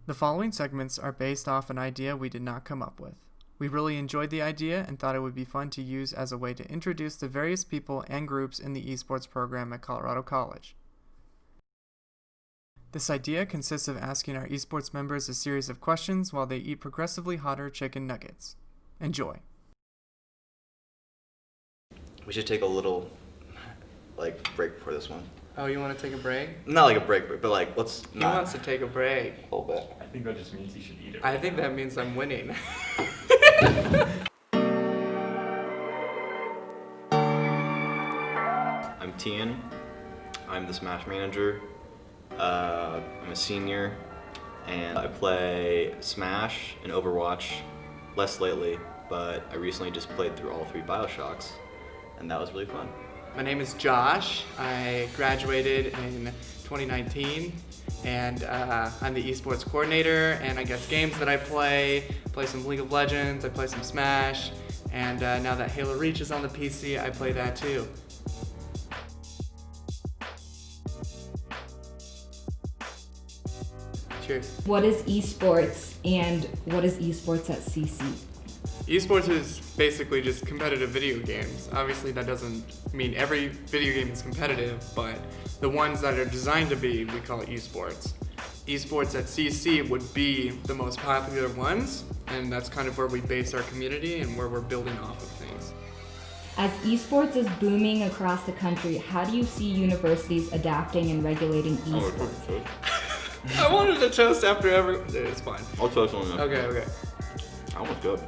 The following segments are based off an idea we did not come up with. We really enjoyed the idea and thought it would be fun to use as a way to introduce the various people and groups in the Esports program at Colorado College. This idea consists of asking our Esports members a series of questions while they eat progressively hotter chicken nuggets. Enjoy. We should take a little, break before this one. Oh, you want to take a break? Not like a break, but let's He not. wants to take a break. A little bit. I think that just means he should eat it. I think that means I'm winning. I'm Tian. I'm the Smash manager. I'm a senior, and I play Smash and Overwatch less lately, but I recently just played through all 3 Bioshocks, and that was really fun. My name is Josh. I graduated in 2019, and I'm the esports coordinator, and I guess games that I play some League of Legends, I play some Smash, and now that Halo Reach is on the PC, I play that too. Cheers. What is esports and what is esports at CC? Esports is basically just competitive video games. Obviously that doesn't mean every video game is competitive, but the ones that are designed to be, we call it esports. Esports at CC would be the most popular ones, and that's kind of where we base our community and where we're building off of things. As esports is booming across the country, how do you see universities adapting and regulating esports? I wanted to toast after every... It's fine. I'll toast on that. Okay. That one's good.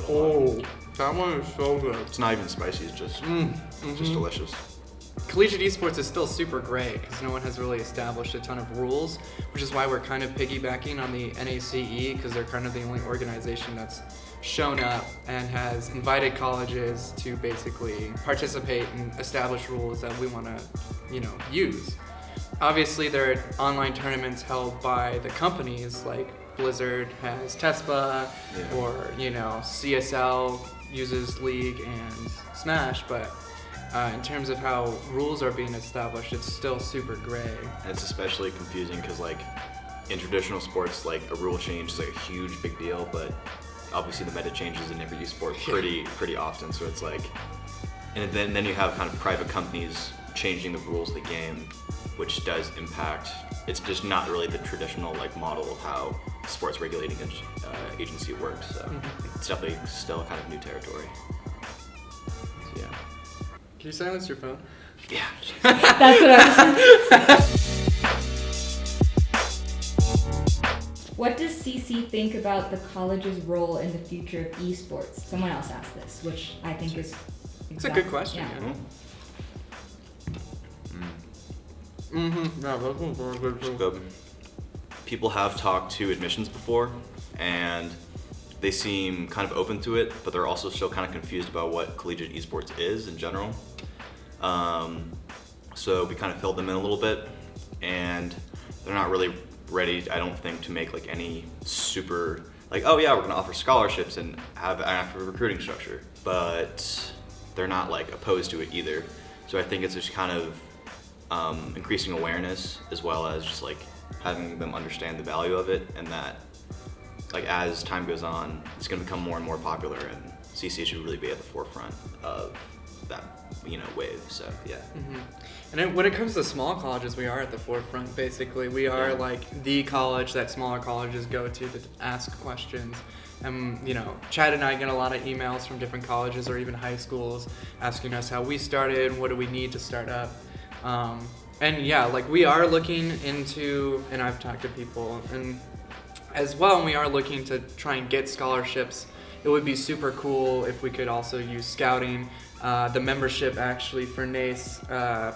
Oh, that one is so good. It's not even spicy, it's just delicious. Collegiate esports is still super great because no one has really established a ton of rules, which is why we're kind of piggybacking on the NACE because they're kind of the only organization that's shown up and has invited colleges to basically participate and establish rules that we want to, use. Obviously, there are online tournaments held by the companies, like Blizzard has TESPA, or CSL uses League and Smash, but in terms of how rules are being established, it's still super gray. And it's especially confusing because in traditional sports, a rule change is a huge big deal, but obviously the meta changes in every sport pretty often. So it's and then you have kind of private companies changing the rules of the game, which does impact. It's just not really the traditional model of how sports regulating agency works. So it's definitely still kind of new territory. So, yeah. Can you silence your phone? Yeah. That's what I was. What does CC think about the college's role in the future of esports? Someone else asked this, which I think is It's a good question. Yeah. Yeah, that one's very good. Good. People have talked to admissions before, and they seem kind of open to it, but they're also still kind of confused about what collegiate esports is in general. So we kind of filled them in a little bit, and they're not really ready, I don't think, to make any super, oh yeah, we're gonna offer scholarships and have an active recruiting structure, but they're not opposed to it either. So I think it's just kind of increasing awareness as well as just having them understand the value of it, and that as time goes on, it's going to become more and more popular, and CC should really be at the forefront of that wave. So yeah. And when it comes to small colleges, we are at the forefront. Basically, we are the college that smaller colleges go to ask questions. And Chad and I get a lot of emails from different colleges or even high schools asking us how we started, what do we need to start up. And yeah, we are looking into, and I've talked to people and as well, and we are looking to try and get scholarships. It would be super cool if we could also use scouting. The membership actually for NACE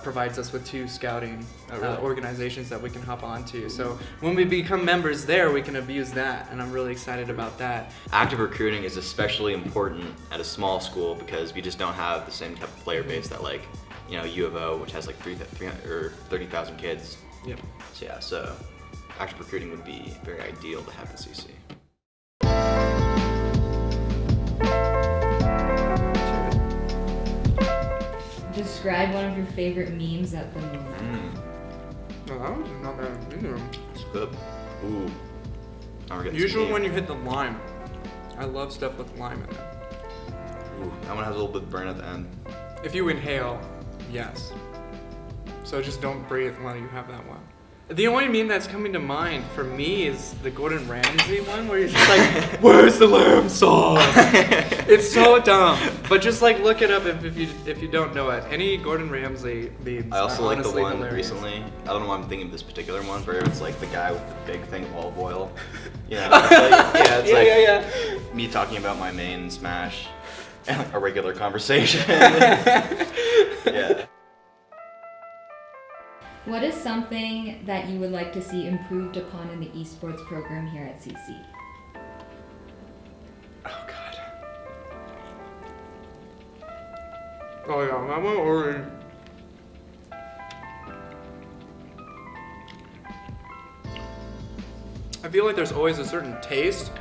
provides us with 2 scouting organizations that we can hop onto. So when we become members there, we can abuse that, and I'm really excited about that. Active recruiting is especially important at a small school because we just don't have the same type of player base that U of O, which has 300 or 30,000 kids. Yep. So yeah, so active recruiting would be very ideal to have at CC. Describe one of your favorite memes at the moment. Oh, that was not bad either. That's good. Ooh. Now we're getting Usually some when meat. you hit the lime, I love stuff with lime in it. Ooh, that one has a little bit of burn at the end. If you inhale, yes. So just don't breathe while you have that one. The only meme that's coming to mind for me is the Gordon Ramsay one where he's just like, "Where's the lamb sauce?" It's so dumb. But just like look it up if you don't know it. Any Gordon Ramsay memes I also are like the honestly one hilarious. recently. I don't know why I'm thinking of this particular one, where it's like the guy with the big thing of olive oil. You know, it's me talking about my main smash and like a regular conversation. Yeah. What is something that you would like to see improved upon in the esports program here at CC? Oh god. Oh yeah, I'm already. I feel like there's always a certain taste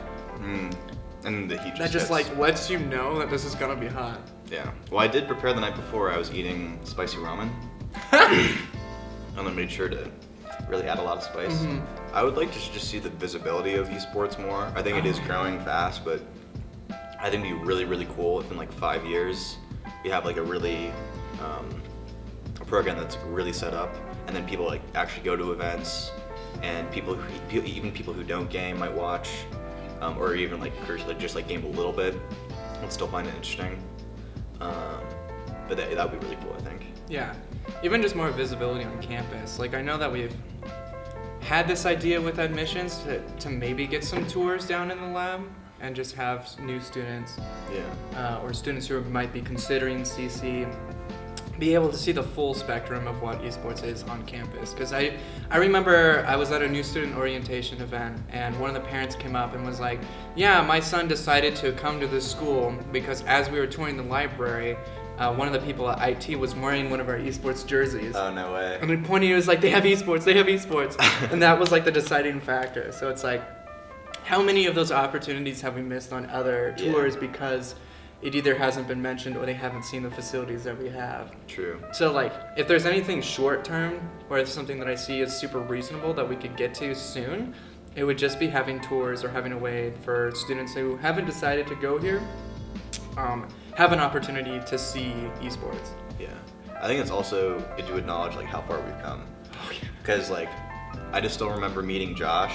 And the heat that just hits. like lets you know that this is gonna be hot. Yeah. Well, I did prepare the night before. I was eating spicy ramen. And I made sure to really add a lot of spice. Mhm. I would like to just see the visibility of esports more. I think it is growing fast, but I think it'd be really, really cool if in like 5 years we have like a really a program that's really set up, and then people like actually go to events, and even people who don't game might watch, or even like just like game a little bit and still find it interesting. But that would be really cool, I think. Yeah, even just more visibility on campus. Like I know that we've had this idea with admissions to maybe get some tours down in the lab and just have new students Yeah. or students who might be considering CC be able to see the full spectrum of what esports is on campus. Because I remember I was at a new student orientation event, and one of the parents came up and was like, yeah, my son decided to come to this school because as we were touring the library, one of the people at IT was wearing one of our esports jerseys. Oh, no way. And then pointing, he was like, they have esports. And that was like the deciding factor. So it's like, how many of those opportunities have we missed on other tours because it either hasn't been mentioned or they haven't seen the facilities that we have? True. So like, if there's anything short term or it's something that I see is super reasonable that we could get to soon, it would just be having tours or having a way for students who haven't decided to go here have an opportunity to see esports. Yeah. I think it's also good to acknowledge like how far we've come. Oh yeah. Because like, I just still remember meeting Josh,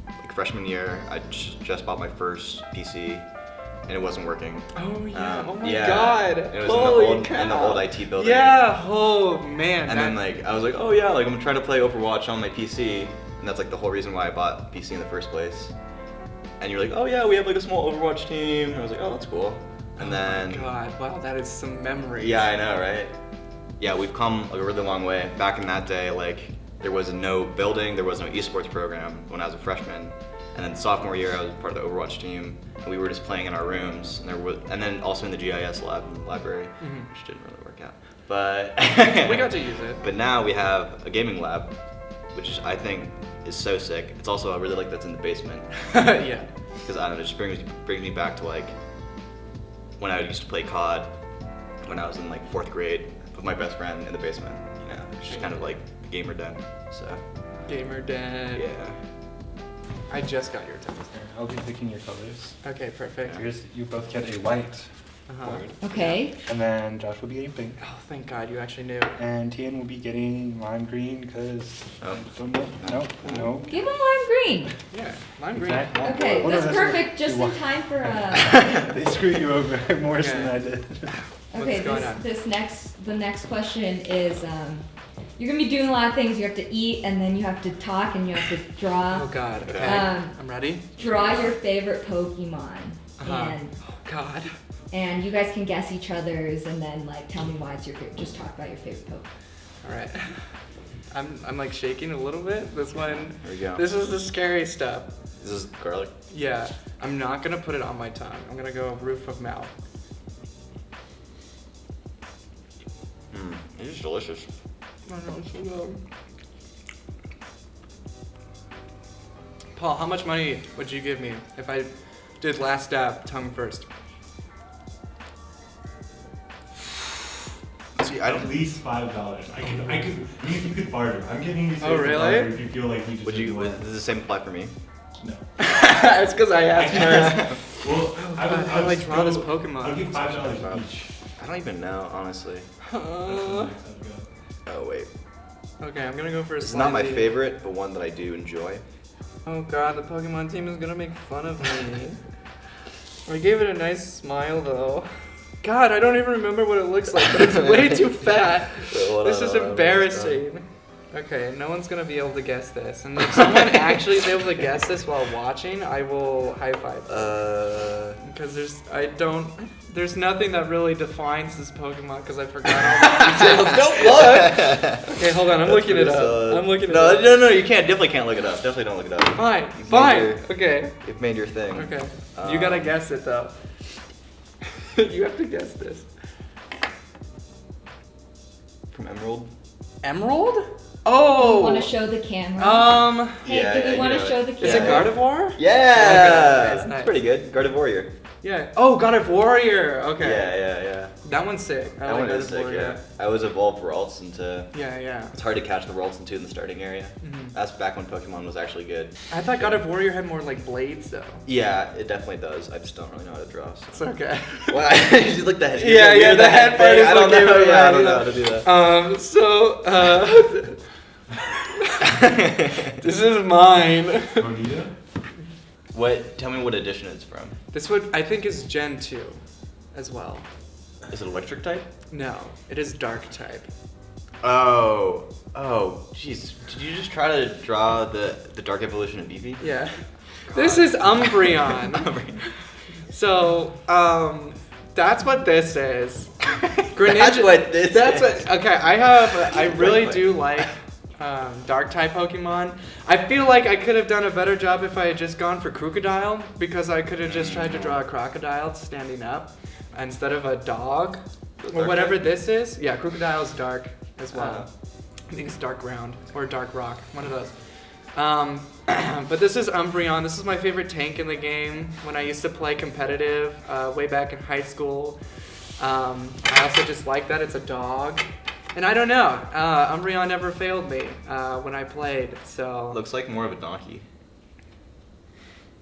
like freshman year. I just bought my first PC, and it wasn't working. Oh yeah. Oh my yeah. god. It was Holy in the old IT building. Yeah. Oh man. And then like I was like, oh yeah, like I'm gonna try to play Overwatch on my PC, and that's like the whole reason why I bought PC in the first place. And you're like, oh yeah, we have like a small Overwatch team. And I was like, oh, that's cool. And then. Oh my god. Wow, that is some memories. Yeah, I know, right? Yeah, we've come a really long way. Back in that day, like there was no building, there was no esports program when I was a freshman. And then sophomore year, I was part of the Overwatch team, and we were just playing in our rooms. And then also in the GIS lab in the library, which didn't really work out. But we got to use it. But now we have a gaming lab, which I think is so sick. It's also I really like that's in the basement. Yeah. Because I don't know, it just brings me back to like when I used to play COD when I was in like 4th grade with my best friend in the basement. You know, it's just kind of like a gamer den. So. Gamer den. Yeah. I just got your text. I'll be picking your colors. Okay, perfect. You both get a white Uh-huh. board. Okay. And then Josh will be getting pink. Oh, thank God you actually knew. And Tian will be getting lime green because Oh. don't know. No. Give him lime green. Yeah, lime green. Exactly. Okay, What are that's those- perfect. Just in time for They screw you over more Okay. than I did. Okay, What's going on? the next question is you're gonna be doing a lot of things. You have to eat, and then you have to talk, and you have to draw. Oh God. Okay. Um, I'm ready. Draw your favorite Pokemon, Oh God. and you guys can guess each other's, and then like tell me why it's your favorite. Just talk about your favorite Pokemon. All right. I'm like shaking a little bit. This one. There we go. This is the scary stuff. This is garlic. Yeah. I'm not gonna put it on my tongue. I'm gonna go roof of mouth. It is delicious. I know, it's so good. Paul, how much money would you give me if I did last dab tongue first? See, At least $5. You could barter. I'm giving you space to really? barter if you feel like you just Would you? win. Does the same apply for me? No. It's because I asked first. Well, How do I draw this Pokemon? I'll give $5 each. I don't even know, honestly. Uh, Oh wait, okay, I'm gonna go for a it's not my slightly- favorite, but one that I do enjoy. Oh god, the Pokemon team is gonna make fun of me. I gave it a nice smile though. God, I don't even remember what it looks like, but it's way too fat. This is embarrassing. Okay, no one's gonna be able to guess this. And if someone actually is able to guess this while watching, I will high five them. Because there's nothing that really defines this Pokemon because I forgot all the details. Don't look! Okay, hold on, I'm looking it up. I'm looking it up. No, you can't. Definitely can't look it up. Definitely don't look it up. Fine, You've fine. made your- Okay, You've made your thing. okay. You gotta guess it though. You have to guess this. From Emerald. Emerald? Do Oh! you want to show the camera? Hey, Yeah, do yeah, we want you to know show it. the Is it camera? Gardevoir? Yeah, Okay, nice. pretty good. Guard of Warrior. Yeah. Oh, God of Warrior. Okay. Yeah. That one's sick. I That like one God is of sick. Warrior. Yeah. I always evolved Ralts into. Yeah. It's hard to catch the Ralts into in the starting area. Mhm. That's back when Pokemon was actually good. I thought God of Warrior had more like blades though. Yeah, it definitely does. I just don't really know how to draw. So. It's okay. Well, you look the head. Yeah, the head part is I don't what gave know. it Yeah, I away, don't know yeah. how to do that. This is mine. Bonita? What? Tell me what edition it's from. This would I think is Gen 2 as well. Is it electric type? No, it is dark type. Oh, jeez. Did you just try to draw the dark evolution of Eevee? Yeah. This is Umbreon. So, that's what this is. That's what this That's is. what. Okay, I really do like dark type Pokemon. I feel like I could have done a better job if I had just gone for Crocodile because I could have just tried to draw a crocodile standing up instead of a dog or Dark whatever type? this is. Yeah, Crocodile is dark as well. Oh. I think it's dark ground or dark rock, one of those. But this is Umbreon. This is my favorite tank in the game when I used to play competitive way back in high school. I also just like that it's a dog. And I don't know, Umbreon never failed me when I played, so Looks like more of a donkey.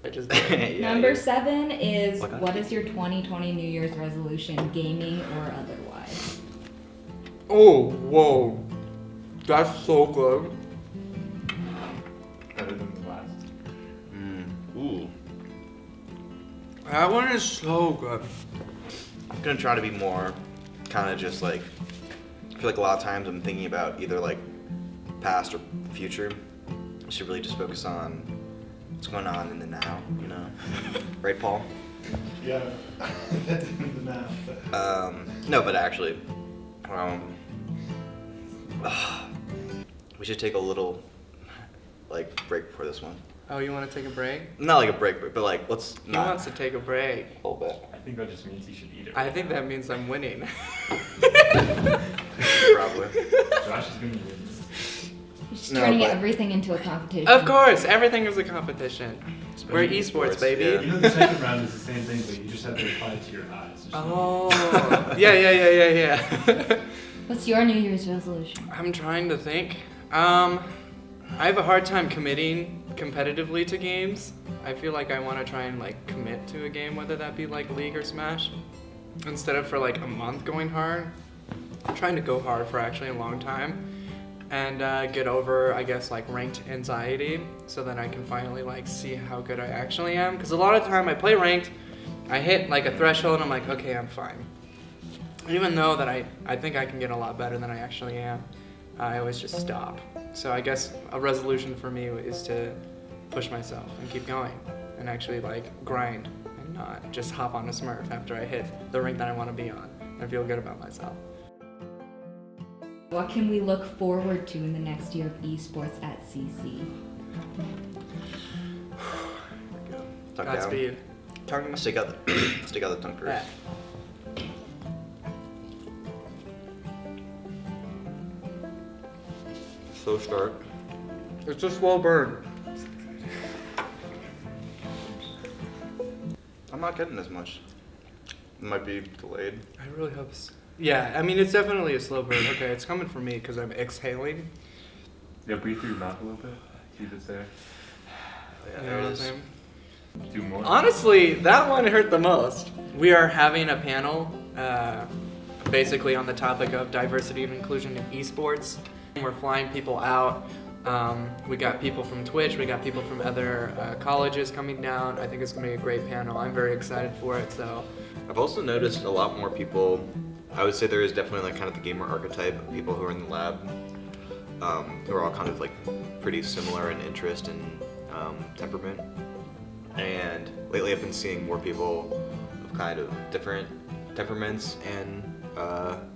I just did. Yeah, Number you- 7 is Okay. what is your 2020 New Year's resolution, gaming or otherwise? Oh, whoa. That's so good. Better than the last. Ooh. That one is so good. I'm gonna try to be more kind of just like. I feel like a lot of times I'm thinking about either like past or future. I should really just focus on what's going on in the now, you know? Right, Paul? Yeah. That didn't matter. No, but actually, we should take a little like break before this one. Oh, you want to take a break? Not like a break, but like let's He not wants to take a break. a little bit. I think that just means he should eat it. I think that means I'm winning. Probably. Josh is gonna win. You're just No, turning but- everything into a competition. Of course, everything is a competition. We're Especially esports, baby. yeah. You know, the second round is the same thing, but you just have to apply it to your eyes. Oh, yeah. What's your New Year's resolution? I'm trying to think. I have a hard time committing competitively to games. I feel like I want to try and like commit to a game, whether that be like League or Smash, instead of for like a month going hard. I'm trying to go hard for actually a long time and get over, I guess, like ranked anxiety, so that I can finally like see how good I actually am. Because a lot of the time I play ranked, I hit like a threshold and I'm like, okay, I'm fine. Even though that I think I can get a lot better than I actually am, I always just stop. So I guess a resolution for me is to push myself and keep going and actually like grind and not just hop on a Smurf after I hit the rank that I want to be on and feel good about myself. What can we look forward to in the next year of esports at CC? Tuck down. Godspeed. Tongue. Stick out the tongue first. Yeah. Slow start. It's a slow burn. I'm not getting as much. It might be delayed. I really hope Yeah, I mean, it's definitely a slow burn. Okay, it's coming from me because I'm exhaling. Yeah, breathe through your mouth a little bit. Keep it there. Yeah, You there know what it I'm is. saying? Do more. Honestly, that one hurt the most. We are having a panel basically on the topic of diversity and inclusion in esports. We're flying people out. We got people from Twitch, we got people from other colleges coming down. I think it's gonna be a great panel. I'm very excited for it, so. I've also noticed a lot more people. I would say there is definitely like kind of the gamer archetype of people who are in the lab, who are all kind of like pretty similar in interest and temperament. And lately, I've been seeing more people of kind of different temperaments and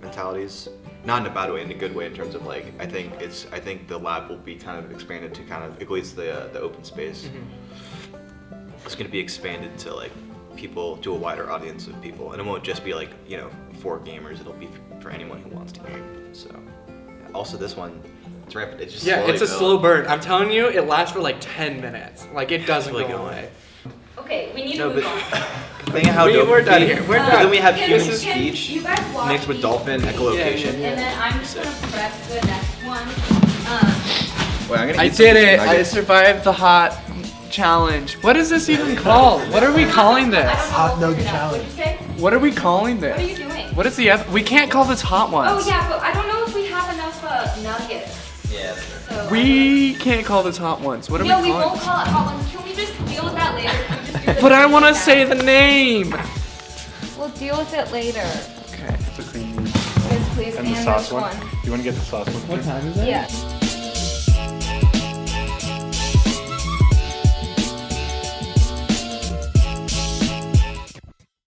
mentalities. Not in a bad way, in a good way, in terms of like I think the lab will be kind of expanded to kind of, at least the open space. Mm-hmm. It's going to be expanded to like people, to a wider audience of people, and it won't just be like, you know, for gamers. It'll be for anyone who wants to game. So also this one, it's rampant. It's just Yeah, slowly it's a built. slow burn. I'm telling you, it lasts for like 10 minutes. Like it doesn't Really go good. away. Okay, we need No, to move but on. the thing how dope We're done it would be- here. We're but done. then we have Can- human can speech you guys watch mixed with these? dolphin echolocation. Yeah. And then I'm just gonna press the next one. Wait, I'm gonna I eat some did it. I nuggets. survived the hot challenge. What is this even called? What are we calling I don't this? know Hot what nugget to do. challenge. What'd you say? What are we calling What are you this? doing? What is the we can't call this hot ones. Oh yeah, but I don't know if we have enough nuggets. Yeah. So We can't call this hot ones. What are no, we we calling? won't call it hot ones. Can we just deal with that later? Can we just do the But I want to now? say the name. We'll deal with it later. Okay. It's a cream cheese. Yes, please. And the this sauce one. one. You want to get the sauce one? What time is it? Yeah.